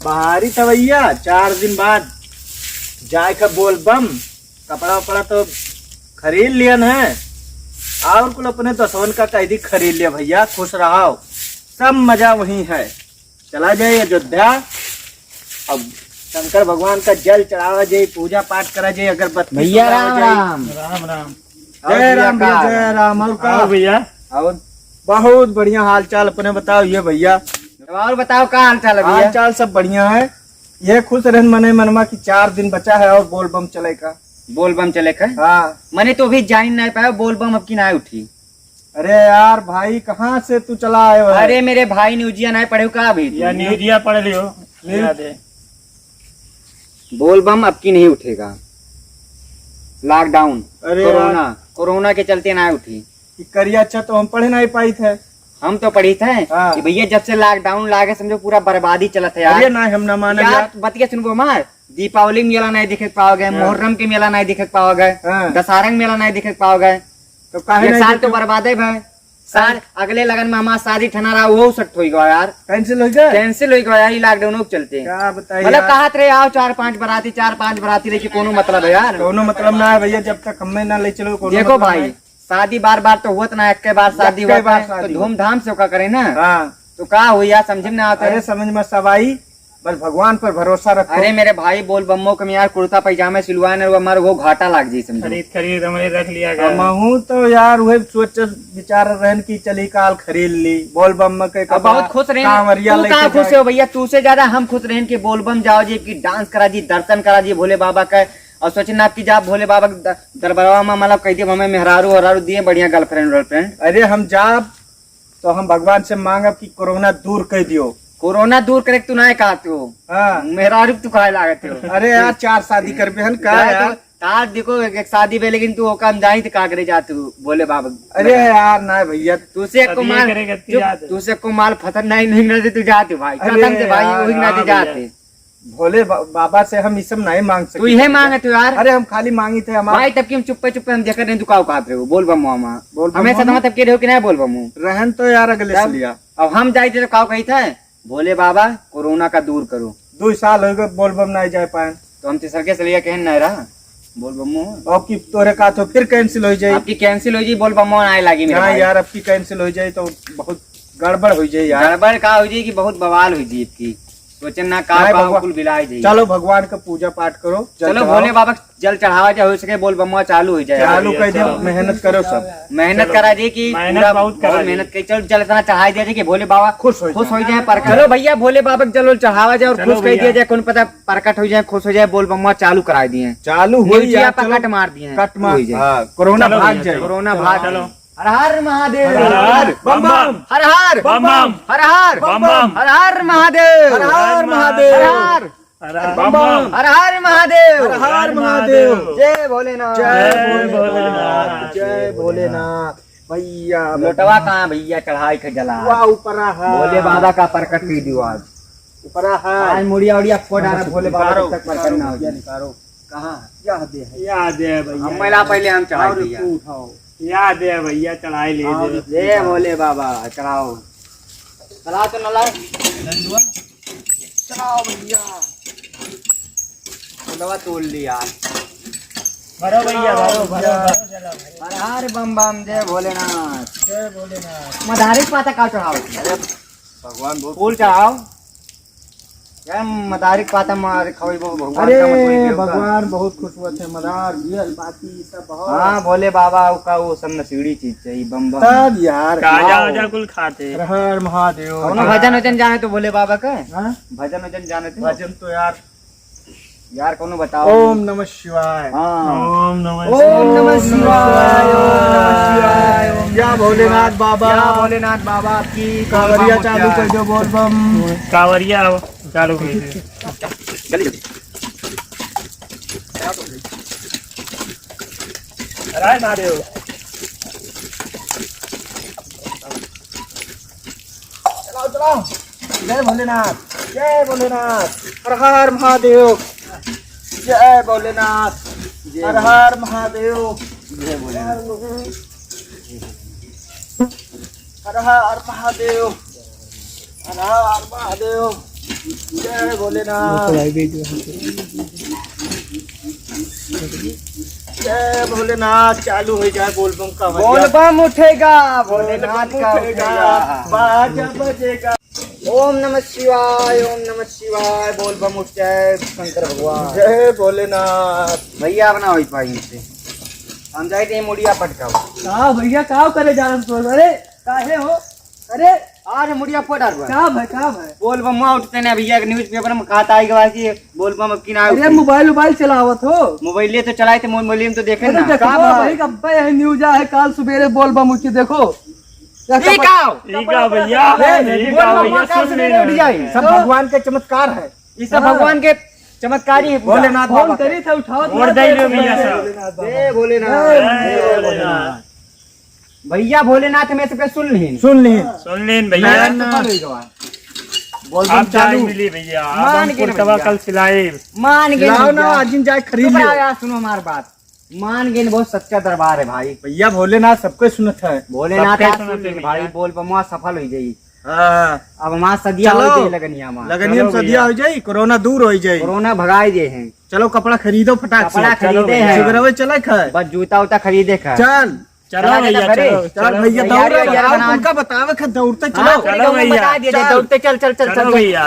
बाहरी था भैया, 4 दिन बाद जाए का बोल बम। कपड़ा वपड़ा तो खरीद लियन है, और कुल अपने दसवन का कैदी खरीद लिया भैया। खुश रहो, सब मजा वही है। चला जाए अयोध्या, अब शंकर भगवान का जल चढ़ावा जाए, पूजा पाठ करा जाए, अगरबत्ती भैया राम राम। राम राम। जय राम भैया, जय राम। और का भैया और बहुत बढ़िया हाल चाल, अपने बताओ ये भैया। और बताओ क्या हाल चाल है हाल भैया? चाल सब बढ़िया है। ये खुश रहन मने मनमा की 4 दिन बचा है और बोल बम चलेगा। बोल बम चले का? हाँ मैंने तो अभी जान नहीं पाया, बोल बम अब की ना उठी। अरे यार भाई, कहाँ से तू चला आए हो? अरे मेरे भाई न्यूजिया नहीं पढ़े का अभी? या न्यूजिया पढ़ लियो, याद है। बोल बम अब की नहीं उठेगा। लॉकडाउन, अरे कोरोना, कोरोना के चलते ना उठी। करिया अच्छा तो हम पढ़े नहीं पाई थे। हम तो पढ़ी थे हाँ। कि भैया जब से लॉकडाउन लागे समझो पूरा बर्बादी चलत है अरे यार। ना हम ना माने यार यार। बतिया सुनको मार, दीपावली मेला नहीं देख पाओगे, मुहर्रम के मेला नहीं देख पाओगे, हाँ। दशहरा के मेला नहीं देख पाओगे। तो काहे एक नहीं साल तो देखे? बर्बाद है भाई। साल अगले लगन में हमारा शादी ठना रहा, वो सट हो गया यार, कैंसिल हो गया। कैंसिल हो गया यार लॉकडाउन के चलते। क्या बताइए मतलब यार। कहा रे आओ 4-5 बराती लेके कोनो मतलब है यार? कोनो मतलब ना है भैया, जब तक हमें ना ले चलो कोनो देखो मतलब भाई, नहीं। शादी बार बार तो हुआ ना, एक के बाद शादी एक के हुआ बाद तो शादी धूमधाम से का करे ना। हाँ तो का हुई यार, समझ में ना आता अरे है। समझ में सब आई, बस भगवान पर भरोसा रखो। अरे मेरे भाई बोल बम्मो के यार कुर्ता पैजामा सिलवाने हमारे वो घाटा लग जाये समझो। खरीद हमने रख लिया गया। महू तो यार वही सोच विचार रहन की चली काल खरीद ली बोल बम के अब बहुत खुश रहे। कांवरिया तू लेके कहाँ खुश जाए। हो भैया? तू से ज्यादा हम खुश रहे कि बोल बम जाओ जी, की डांस करा जी, दर्शन करा जी भोले बाबा का। और सोचना आपकी जा भोले बाबा के दरबारवा में मतलब कह दिए हमें मेहरारू हरारू दिए बढ़िया गर्लफ्रेंड। अरे हम जाब तो हम भगवान से मांगब कि कोरोना दूर कर दियो। कोरोना दूर करे तू ना कहते हो, हाँ मेहरारू तू कहे लागते हो। अरे यार 4 शादी कर बेहन का यार। तार देखो एक शादी पे, लेकिन तू ओका जाई तो का करे जाते हो भोले बाबा? अरे यार ना भैया, तुसे को माल करेगा तू याद है। तुसे को माल फतर नहीं ना तू जाते भाई, अरे कसम से भाई यार, वही ना हाँ जाते। भोले बाबा से हम ये सब नहीं मांग तू सकते। यही मांगे तू यार। अरे हम खाली मांगी थे हमारे भाई तब की हम चुप्पे हम देखकर नहीं तू का कहते हो बोल बम मामा। बोल बम हमेशा मामा? तो तब के रहो कि नहीं बोल बम? रहन तो यार अगले से लिया। अब हम जाए थे तो का कही था भोले बाबा कोरोना का दूर करो। 2 साल हो गए बोल बम नहीं जा पाए। तो हम तीसर से लिया कहन नहीं रहा बोल बम्मो। अब की तोरे का तो फिर कैंसिल हो जाए। आपकी कैंसिल हो जी, बोल बम्मो आए लगी मेरे हाँ भाई। यार, अब की कैंसिल हो जाए तो बहुत गड़बड़ हो जाए यार। गड़बड़ का हो जी कि बहुत बवाल हो जी इसकी, सोचन ना का नहीं, पाव भगवान- कुल बिलाए जाइए। चलो भगवान का पूजा पाठ करो। चलो भोले बाबा जल चढ़ावा जाए, हो सके बोल बम्मा चालू हो जाए। चालू कर दो, चलो। मेहनत करो सब। मेहनत चलो। करा जी की मेहनत पूरा बहुत करा जी। मेहनत कर, चलो जल इतना चढ़ाई दिया जाए कि भोले बाबा खुश हो खुश हो जाए। पर चलो भैया भोले बाबा के जल चढ़ावा जाए और चलो खुश कर भैया। दिया जाए, कौन पता प्रकट हो जाए, खुश हो जाए, बोल बम्मा चालू करा दिए, चालू हो न्यूजिया पर कट मार दिए, कट मार। हो जाए। हाँ, कोरोना चलो भाग भैया, जाए। चलो। कोरोना भाग चलो। हर हर महादेव, हर हर बम बम हर हर बम बम हर हर बम बम हर हर महादेव, हर हर महादेव। हर हर बम बम हर हर महादेव, हर हर महादेव। जय भोलेनाथ, जय भोलेनाथ, जय भोलेनाथ। भैया लोटवा कहाँ भैया चढ़ाई के जला वाह ऊपरा है। भोले बाबा का प्रकट कर दियो आज। ऊपरा आज है। मुड़िया उड़िया फोड़ डाला भोले बाबा निकारो, तक प्रकट ना हो जाए। निकारो। कहाँ याद है। याद है हम भैया, पहला पहले हम चढ़ाई और दिया। तू उठाओ। याद है भैया, चढ़ाई ले हाँ, दे। जय भोले बाबा चढ़ाओ, चला तो नला चलाओ भैया। दवा तोड़ लिया। भरो भैया, भरो भरो भरो, चलो भैया। हर हर बम बम जय भोलेनाथ। जय भोलेनाथ। मदारी पाता का चढ़ाओ, भगवान बहुत फूल चढ़ाओ क्या मदारी पाता मार खाओ भगवान अरे का मत होइए होगा। भगवान बहुत खुश हुए थे। मदार बियल बाती सब बहुत। हाँ भोले बाबा का वो सब नसीड़ी चीज चाहिए बम बम। तब यार गाजा वाजा कुल खाते। हर हर महादेव। कौनो भजन वजन जाने तो भोले बाबा का हाँ? भजन वजन जाने थे भजन तो यार कौनो बताओ। ओम नमः शिवाय। हाँ ओम नमः ओम नमः शिवाय, ओम नमः शिवाय। ओम जय भोलेनाथ बाबा। जय भोलेनाथ बाबा की कांवरिया चालू कर दो बोल बम। कांवरिया चालू कर दे। जल्दी जल्दी राय महादेव। चलाओ चलाओ। जय भोलेनाथ, जय भोलेनाथ। हर हर महादेव। जय भोलेनाथ, हर हर महादेव। जय भोलेनाथ। हर हर महादेव, हर हर महादेव। जय भोलेनाथ, जय भोलेनाथ। चालू हो जाए बोलबम का बोलबम उठेगा, भोलेनाथ का उठेगा। बाजा बजेगा। ओम नमः शिवाय, ओम नमः शिवाय। बोलबम उठ जाए शंकर भगवान। जय भोलेनाथ। भैया अपना वही पाई से हम जाए मुड़िया पटकाओ। का भैया का करे जा रहा? अरे काहे हो? अरे आज मुड़िया पटार का भाई बोलबम उठते ना भैया, न्यूज पेपर में खाता आई गवा कि बोलबम अब किनारे अरे मोबाइल चलावत हो? मोबाइल तो चलाए थे, मोबाइल में तो देखे अरे ना देखो भाई अब्बे यही न्यूज है, काल सवेरे बोलबम उठी देखो। ठीक है भैया, सब भगवान के चमत्कार है। ये सब भगवान के चमत्कारी है। भोलेनाथ फोन करी थे उठाओ भैया भोलेनाथ में से सुन ली सुन लीन भैया। बोलबम चालू भैया मान के तवा कल सिलाए मान के लाओ ना, आज दिन जाए खरीद लियो। यार सुनो हमारी बात, मान के बहुत सच्चा दरबार है भाई। भैया भोलेनाथ सबको सुनत है। भोलेनाथ सबके आज सुनते सुन ले हैं भाई, भैया। बोलबम सफल हो जाई। हाँ, अब मां सदिया चलो। हो जाई लगनिया मां, लगनियम चलो सदिया हो जाई, कोरोना दूर हो जाई। कोरोना भगाई दे हैं। चलो कपड़ा खरीदो फटाक से। कपड़ा खरीदे हैं। सुबह चले खाए। बस जूता उता खरीदे का। चल चलो भैया चल भैया दौड़ तैयारी उनका बतावे दौड़ते हाँ, चलो। चलो भैया, भैया। बता दिए, दौड़ते चल चल चल चलो चल भैया।